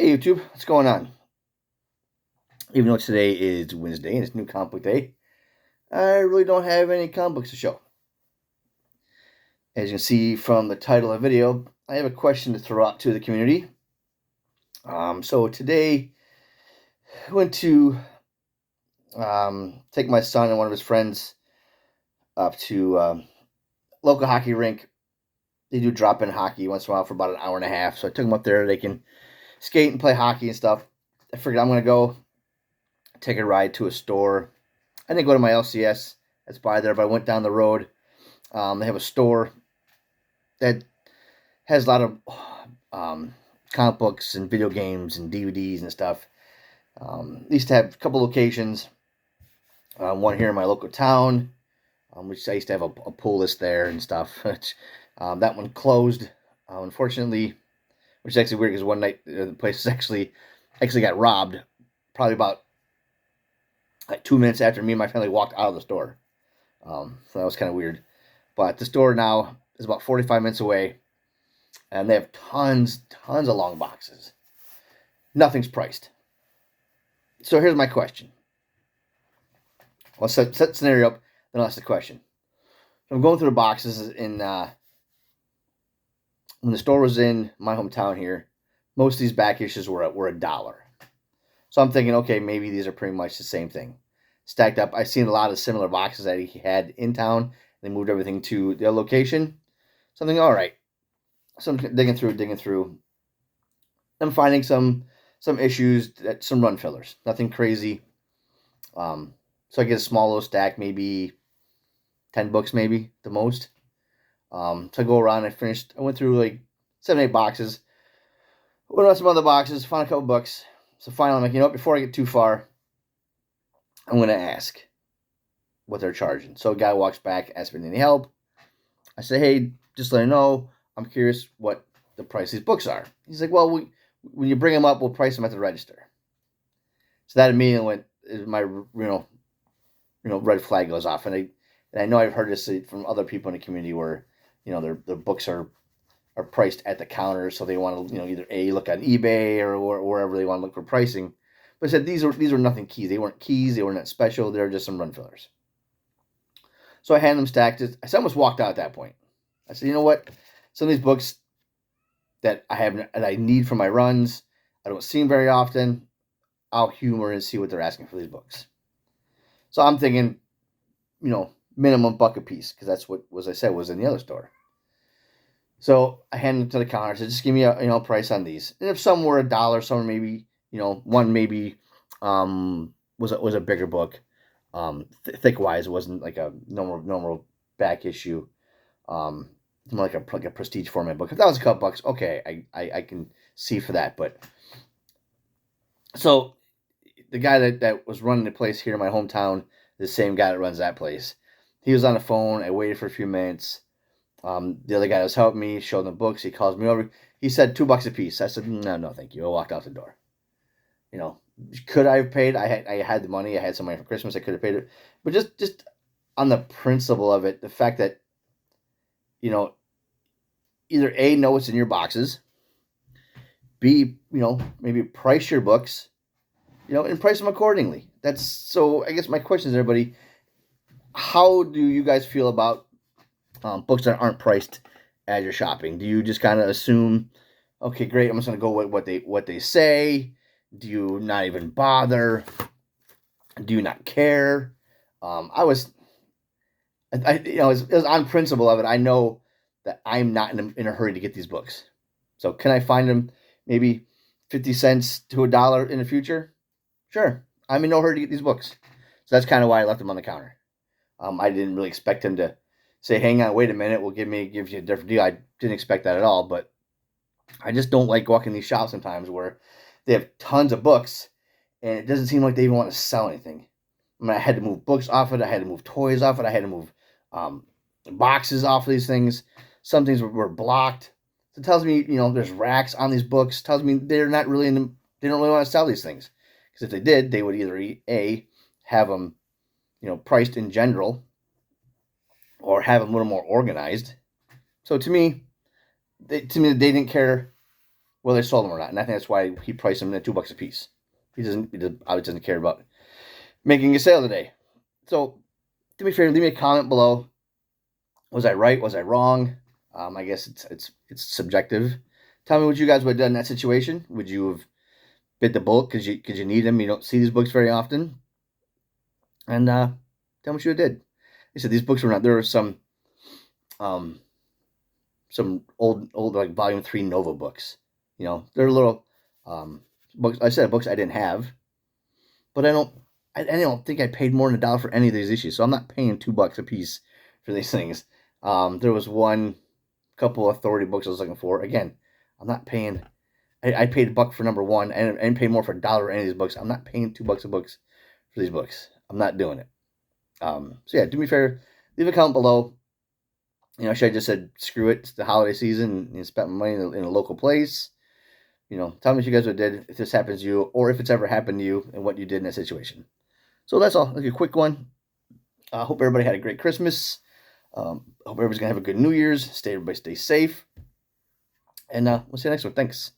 Hey YouTube, what's going on? Even though today is Wednesday and it's New Comic Book Day, I really don't have any comic books to show. As you can see from the title of the video, I have a question to throw out to the community. So today, I went to take my son and one of his friends up to local hockey rink. They do drop-in hockey once in a while for about an hour and a half. So I took them up there. They can skate and play hockey and stuff. I figured I'm going to go take a ride to a store. I didn't go to my LCS that's by there, but I went down the road. They have a store that has a lot of comic books and video games and DVDs and stuff. They used to have a couple locations. One here in my local town, which I used to have a pull list there and stuff. That one closed, unfortunately, which is actually weird because one night the place actually got robbed. Probably about like 2 minutes after me and my family walked out of the store. So that was kind of weird. But the store now is about 45 minutes away, and they have tons of long boxes. Nothing's priced. So here's my question. I'll set the scenario up, then I'll ask the question. So I'm going through the boxes in when the store was in my hometown here. Most of these back issues were $1. So I'm thinking, okay, maybe these are pretty much the same thing. Stacked up. I've seen a lot of similar boxes that he had in town. They moved everything to their location. So I'm thinking, all right. So I'm digging through. I'm finding some issues, some run fillers. Nothing crazy. So I get a small little stack, maybe 10 books, maybe the most. So I go around. I went through like 7-8 boxes. Went on some other boxes. Found a couple books. So finally, I'm like, you know what? Before I get too far, I'm going to ask what they're charging. So a guy walks back, asks me any help. I say, hey, just let you know, I'm curious what the price of these books are. He's like, well, when you bring them up, we'll price them at the register. So that immediately went, my red flag goes off, and I know I've heard this from other people in the community where their books are priced at the counter, so they want to either look on eBay or wherever they want to look for pricing. But I said these were nothing keys. They weren't keys. They weren't special. They were just some run fillers. So I hand them stacked. I almost walked out at that point. I said, you know what? Some of these books that I need for my runs, I don't see them very often. I'll humor and see what they're asking for these books. So I'm thinking, minimum buck a piece, because that's what was in the other store. So I hand them to the counter. I said, just give me a price on these. And if some were $1, some were maybe, one maybe was a bigger book. Thick wise, it wasn't like a normal back issue. More like a prestige format book. If that was a couple bucks, okay, I can see for that. But so the guy that was running the place here in my hometown, the same guy that runs that place, he was on the phone. I waited for a few minutes. The other guy was helping me, showed the books. He calls me over. He said $2 a piece. I said, no, thank you. I walked out the door. Could I have paid? I had the money. I had some money for Christmas. I could have paid it. But just on the principle of it, the fact that, either A, know what's in your boxes, B, maybe price your books, and price them accordingly. So I guess my question is, everybody, how do you guys feel about books that aren't priced as you're shopping? Do you just kind of assume, okay, great, I'm just going to go with what they say? Do you not even bother? Do you not care? It was on principle of it. I know that I'm not in a hurry to get these books. So can I find them maybe 50 cents to $1 in the future? Sure. I'm in no hurry to get these books. So that's kind of why I left them on the counter. I didn't really expect him to say, hang on, wait a minute, we'll give you a different deal. I didn't expect that at all, but I just don't like walking these shops sometimes where they have tons of books and it doesn't seem like they even want to sell anything. I mean, I had to move books off it. I had to move toys off it. I had to move boxes off of these things. Some things were blocked. So it tells me, there's racks on these books. It tells me they're not really they don't really want to sell these things. Because if they did, they would either have them, priced in general, or have them a little more organized. So to me, they didn't care whether they sold them or not. And I think that's why he priced them at $2 a piece. He obviously doesn't care about making a sale today. So, do me a favor, leave me a comment below. Was I right? Was I wrong? I guess it's subjective. Tell me what you guys would have done in that situation. Would you have bit the bullet because you need them? You don't see these books very often. And tell me what you did. They said these books were not. There were some old like Volume 3 Nova books. You know, they're little books. I said books I didn't have, but I don't think I paid more than $1 for any of these issues. So I'm not paying $2 a piece for these things. There was one couple authority books I was looking for. Again, I'm not paying. I paid $1 for number 1 and paid more for $1 for any of these books. I'm not paying $2 a book for these books. I'm not doing it. So yeah, do me a favor, leave a comment below. You know, should I just said screw it? It's the holiday season. You spent my money in a local place. You know, tell me what you guys would have did if this happens to you, or if it's ever happened to you, and what you did in that situation. So that's all. Like a quick one. I hope everybody had a great Christmas. Hope everybody's gonna have a good New Year's. Everybody stay safe. And we'll see you next one. Thanks.